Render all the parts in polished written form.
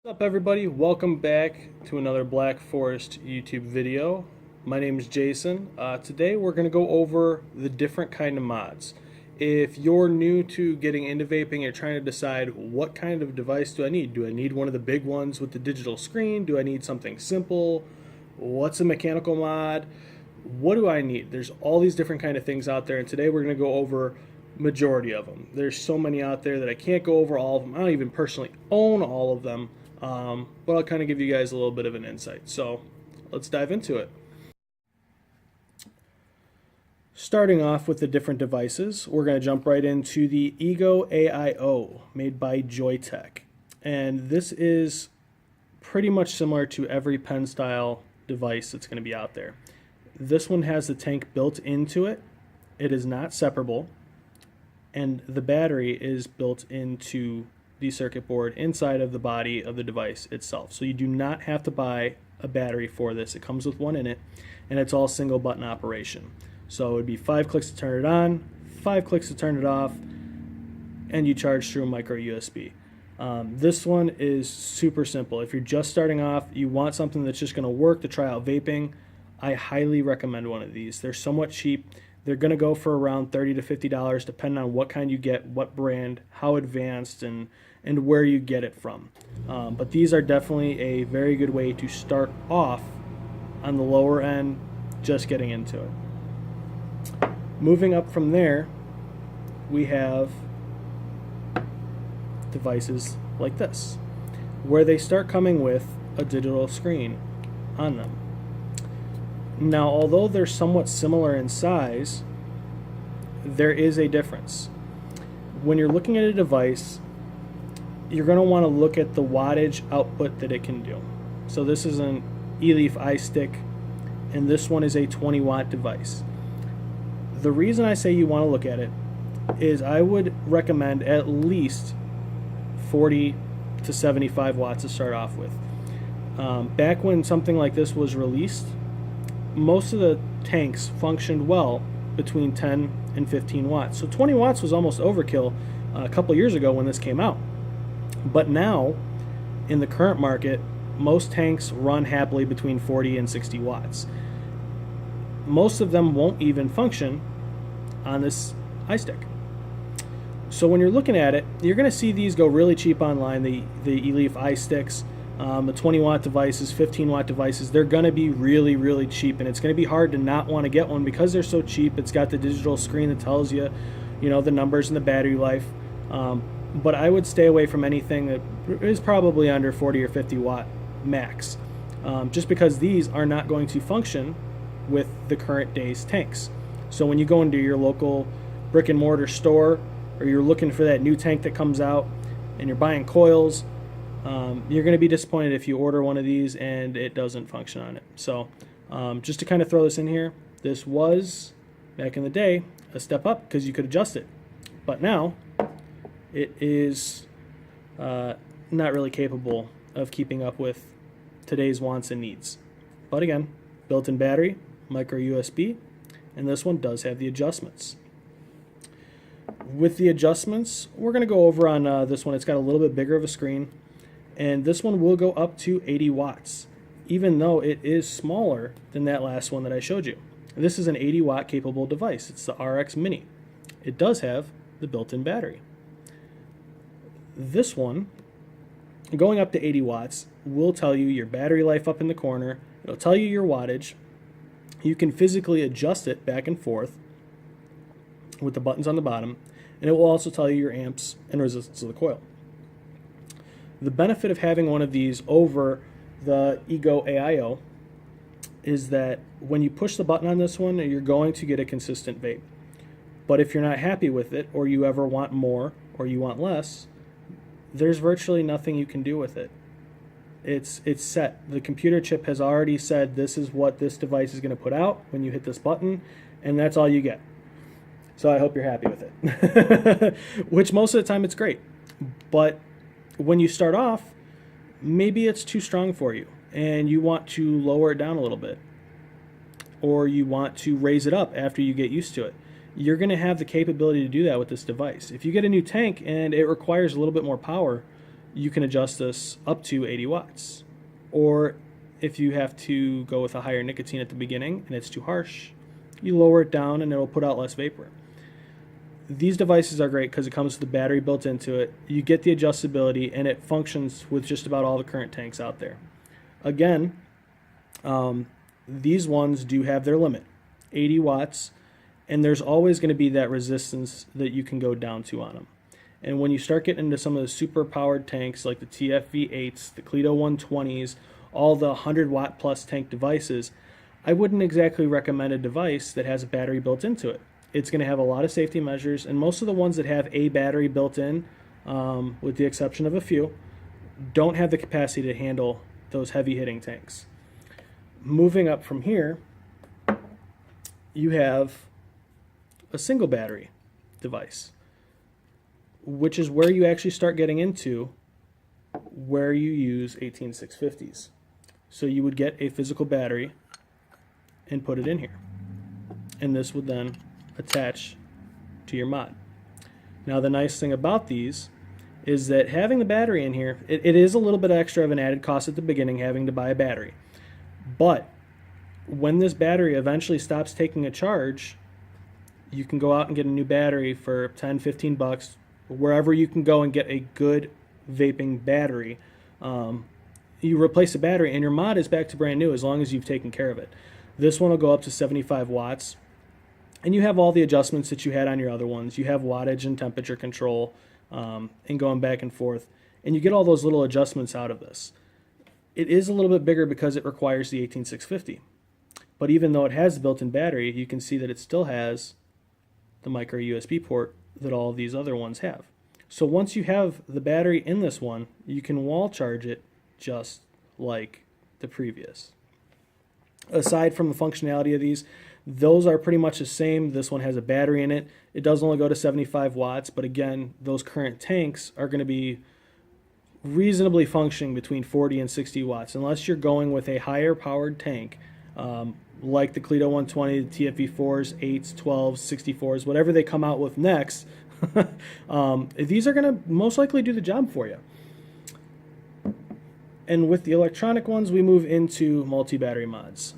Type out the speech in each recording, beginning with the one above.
What's up, everybody? Welcome back to another Black Forest YouTube video. My name is Jason. Today we're going to go over the different kind of mods. If you're new to getting into vaping, you're trying to decide what kind of device do I need? Do I need one of the big ones with the digital screen? Do I need something simple? What's a mechanical mod? What do I need? There's all these different kind of things out there, and today we're going to go over majority of them. There's so many out there that I can't go over all of them. I don't even personally own all of them. But I'll kind of give you guys a little bit of an insight. So let's dive into it. Starting off with the different devices, we're going to jump right into the Ego AIO made by Joytech. And this is pretty much similar to every pen style device that's going to be out there. This one has the tank built into it. It is not separable. And the battery is built into the circuit board inside of the body of the device itself. So you do not have to buy a battery for this. It comes with one in it, and it's all single button operation. So it would be 5 clicks to turn it on, 5 clicks to turn it off, and you charge through a micro USB. This one is super simple. If you're just starting off, you want something that's just going to work to try out vaping, I highly recommend one of these. They're somewhat cheap. They're going to go for around $30 to $50 depending on what kind you get, what brand, how advanced, and where you get it from. But these are definitely a very good way to start off on the lower end, just getting into it. Moving up from there, we have devices like this, where they start coming with a digital screen on them. Now, although they're somewhat similar in size, there is a difference. When you're looking at a device, you're going to want to look at the wattage output that it can do. So this is an Eleaf Ice Stick, and this one is a 20 watt device. The reason I say you want to look at it is I would recommend at least 40 to 75 watts to start off with. Back when something like this was released, most of the tanks functioned well between 10 and 15 watts. So 20 watts was almost overkill a couple years ago when this came out. But now, in the current market, most tanks run happily between 40 and 60 watts. Most of them won't even function on this ice stick. So when you're looking at it, you're going to see these go really cheap online, the Eleaf Ice Sticks. The 20 watt devices, 15 watt devices, they're going to be really, really cheap, and it's going to be hard to not want to get one because they're so cheap. It's got the digital screen that tells you, the numbers and the battery life. But I would stay away from anything that is probably under 40 or 50 watt max, just because these are not going to function with the current day's tanks. So when you go into your local brick and mortar store, or you're looking for that new tank that comes out and you're buying coils, you're going to be disappointed if you order one of these and it doesn't function on it. So just to kind of throw this in here, this was, back in the day, a step up because you could adjust it. But now it is not really capable of keeping up with today's wants and needs. But again, built-in battery, micro USB, and this one does have the adjustments. With the adjustments, we're going to go over on this one. It's got a little bit bigger of a screen. And this one will go up to 80 watts, even though it is smaller than that last one that I showed you. This is an 80 watt capable device. It's the RX Mini. It does have the built-in battery. This one, going up to 80 watts, will tell you your battery life up in the corner. It'll tell you your wattage. You can physically adjust it back and forth with the buttons on the bottom, and it will also tell you your amps and resistance of the coil. The benefit of having one of these over the Ego AIO is that when you push the button on this one, you're going to get a consistent vape. But if you're not happy with it, or you ever want more, or you want less, there's virtually nothing you can do with it. It's set. The computer chip has already said this is what this device is going to put out when you hit this button, and that's all you get. So I hope you're happy with it. Which most of the time it's great. But when you start off, maybe it's too strong for you and you want to lower it down a little bit, or you want to raise it up after you get used to it. You're going to have the capability to do that with this device. If you get a new tank and it requires a little bit more power, you can adjust this up to 80 watts. Or if you have to go with a higher nicotine at the beginning and it's too harsh, you lower it down and it'll put out less vapor. These devices are great because it comes with the battery built into it. You get the adjustability and it functions with just about all the current tanks out there. Again, these ones do have their limit, 80 watts, and there's always going to be that resistance that you can go down to on them. And when you start getting into some of the super powered tanks like the TFV8s, the Cleto 120s, all the 100 watt plus tank devices, I wouldn't exactly recommend a device that has a battery built into it. It's going to have a lot of safety measures, and most of the ones that have a battery built in, with the exception of a few, don't have the capacity to handle those heavy hitting tanks. Moving up from here, you have a single battery device, which is where you actually start getting into where you use 18650s. So you would get a physical battery and put it in here, and this would then attach to your mod. Now the nice thing about these is that having the battery in here, it is a little bit extra of an added cost at the beginning having to buy a battery. But when this battery eventually stops taking a charge, you can go out and get a new battery for 10, 15 bucks, wherever you can go and get a good vaping battery. You replace the battery and your mod is back to brand new as long as you've taken care of it. This one will go up to 75 watts. And you have all the adjustments that you had on your other ones. You have wattage and temperature control, and going back and forth. And you get all those little adjustments out of this. It is a little bit bigger because it requires the 18650. But even though it has the built-in battery, you can see that it still has the micro USB port that all of these other ones have. So once you have the battery in this one, you can wall charge it just like the previous. Aside from the functionality of these, those are pretty much the same. This one has a battery in it. It does only go to 75 watts, but again, those current tanks are going to be reasonably functioning between 40 and 60 watts, unless you're going with a higher powered tank, like the Cleto 120, the TFV4s, 8s, 12s, 64s, whatever they come out with next. These are going to most likely do the job for you. And with the electronic ones, we move into multi-battery mods.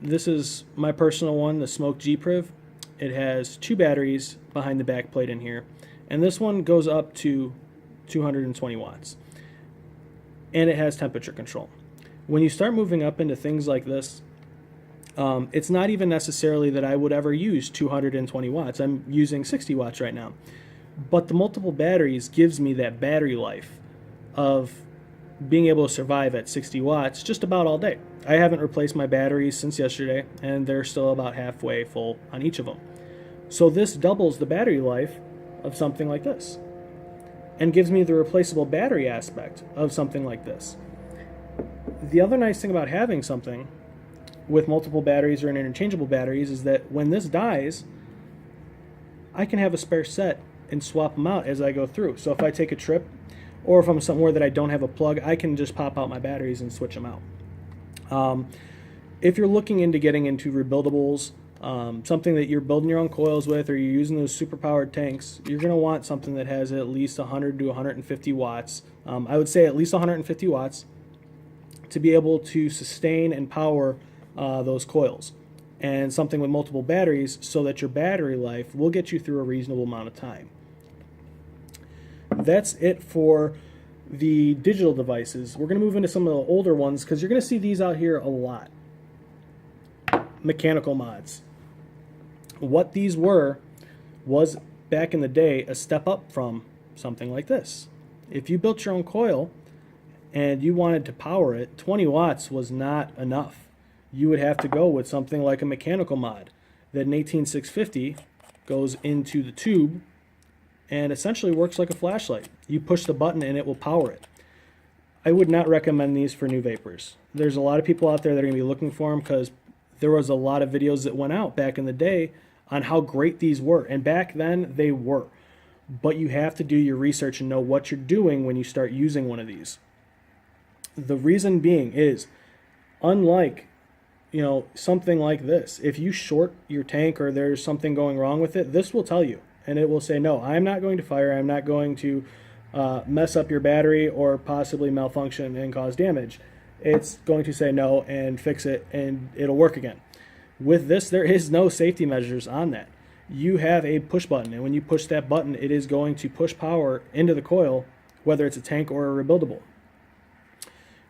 This is my personal one, the Smoke G-Priv. It has 2 batteries behind the back plate in here. And this one goes up to 220 watts. And it has temperature control. When you start moving up into things like this, it's not even necessarily that I would ever use 220 watts. I'm using 60 watts right now. But the multiple batteries gives me that battery life of being able to survive at 60 watts just about all day. I haven't replaced my batteries since yesterday, and they're still about halfway full on each of them. So this doubles the battery life of something like this and gives me the replaceable battery aspect of something like this. The other nice thing about having something with multiple batteries or interchangeable batteries is that when this dies, I can have a spare set and swap them out as I go through. So if I take a trip, or if I'm somewhere that I don't have a plug, I can just pop out my batteries and switch them out. If you're looking into getting into rebuildables, something that you're building your own coils with, or you're using those super powered tanks, you're going to want something that has at least 100 to 150 watts. I would say at least 150 watts to be able to sustain and power those coils. And something with multiple batteries so that your battery life will get you through a reasonable amount of time. That's it for the digital devices. We're going to move into some of the older ones because you're going to see these out here a lot. Mechanical mods. What these were was back in the day a step up from something like this. If you built your own coil and you wanted to power it, 20 watts was not enough. You would have to go with something like a mechanical mod that an 18650 goes into the tube and essentially works like a flashlight. You push the button and it will power it. I would not recommend these for new vapors. There's a lot of people out there that are going to be looking for them because there was a lot of videos that went out back in the day on how great these were. And back then they were. But you have to do your research and know what you're doing when you start using one of these. The reason being is, unlike something like this, if you short your tank or there's something going wrong with it, this will tell you. And it will say, no, I'm not going to fire. I'm not going to mess up your battery or possibly malfunction and cause damage. It's going to say no and fix it, and it'll work again. With this, there is no safety measures on that. You have a push button, and when you push that button, it is going to push power into the coil, whether it's a tank or a rebuildable.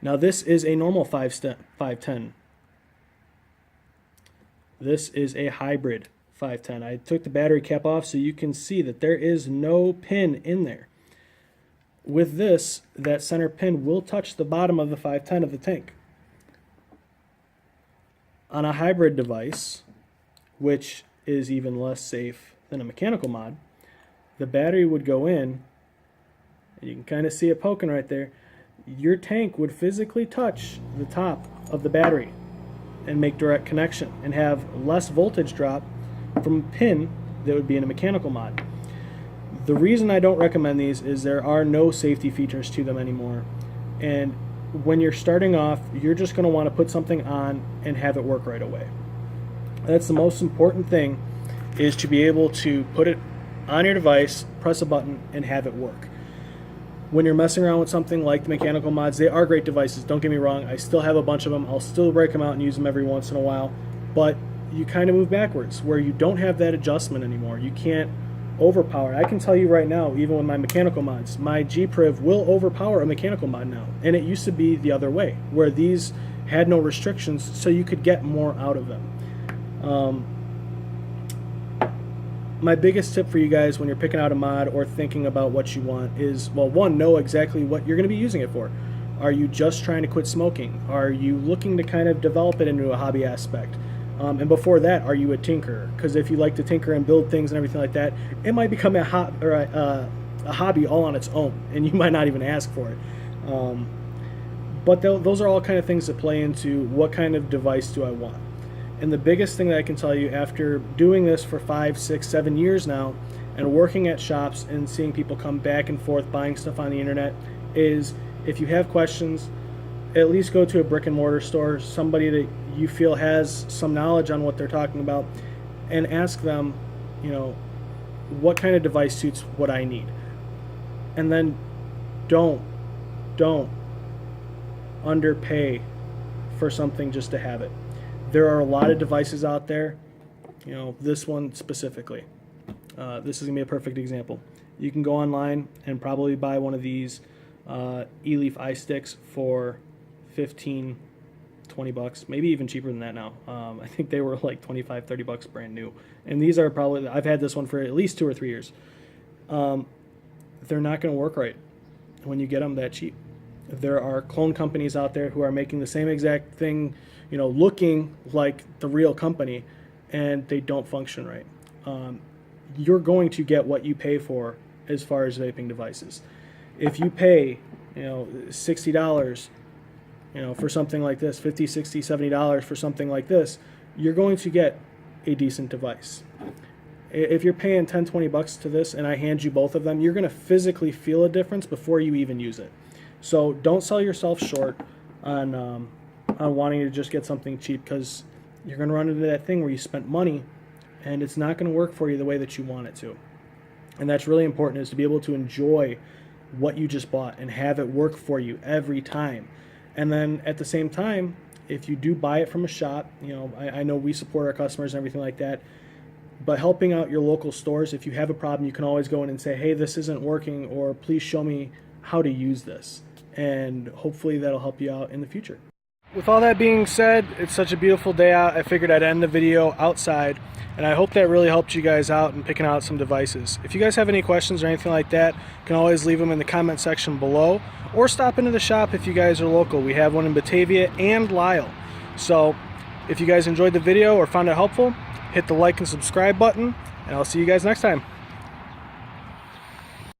Now this is a normal 510. This is a hybrid 510. I took the battery cap off so you can see that there is no pin in there. With this, that center pin will touch the bottom of the 510 of the tank. On a hybrid device, which is even less safe than a mechanical mod, the battery would go in, and you can kind of see it poking right there. Your tank would physically touch the top of the battery and make direct connection and have less voltage drop from a pin that would be in a mechanical mod. The reason I don't recommend these is there are no safety features to them anymore, and when you're starting off, you're just going to want to put something on and have it work right away. That's the most important thing, is to be able to put it on your device, press a button, and have it work. When you're messing around with something like the mechanical mods, they are great devices, don't get me wrong. I still have a bunch of them. I'll still break them out and use them every once in a while, but you kind of move backwards where you don't have that adjustment anymore. You can't overpower. I can tell you right now, even with my mechanical mods, my G-Priv will overpower a mechanical mod now, and it used to be the other way, where these had no restrictions, so you could get more out of them. My biggest tip for you guys when you're picking out a mod or thinking about what you want is, well, one, know exactly what you're going to be using it for. Are you just trying to quit smoking? Are you looking to kind of develop it into a hobby aspect? And before that, are you a tinkerer? Because if you like to tinker and build things and everything like that, it might become a hobby all on its own, and you might not even ask for it. But those are all kind of things that play into what kind of device do I want. And the biggest thing that I can tell you after doing this for 5, 6, 7 years now, and working at shops and seeing people come back and forth buying stuff on the internet, is if you have questions, at least go to a brick and mortar store, somebody that you feel has some knowledge on what they're talking about, and ask them, you know, what kind of device suits what I need. And then don't underpay for something just to have it. There are a lot of devices out there, you know, this one specifically. This is going to be a perfect example. You can go online and probably buy one of these Eleaf Ice Sticks for 15, 20 bucks, maybe even cheaper than that now. I think they were like 25, 30 bucks brand new. And these are probably, I've had this one for at least 2 or 3 years. They're not going to work right when you get them that cheap. There are clone companies out there who are making the same exact thing, you know, looking like the real company, and they don't function right. You're going to get what you pay for as far as vaping devices. If you pay, you know, $60, you know, for something like this, $50, $60, $70 for something like this, you're going to get a decent device. If you're paying 10, 20 bucks to this and I hand you both of them, you're going to physically feel a difference before you even use it. So don't sell yourself short on wanting to just get something cheap, because you're going to run into that thing where you spent money and it's not going to work for you the way that you want it to. And that's really important, is to be able to enjoy what you just bought and have it work for you every time. And then at the same time, if you do buy it from a shop, you know, I know we support our customers and everything like that, but helping out your local stores, if you have a problem, you can always go in and say, hey, this isn't working, or please show me how to use this. And hopefully that'll help you out in the future. With all that being said, it's such a beautiful day out. I figured I'd end the video outside, and I hope that really helped you guys out in picking out some devices. If you guys have any questions or anything like that, you can always leave them in the comment section below, or stop into the shop if you guys are local. We have one in Batavia and Lisle. So if you guys enjoyed the video or found it helpful, hit the like and subscribe button, and I'll see you guys next time.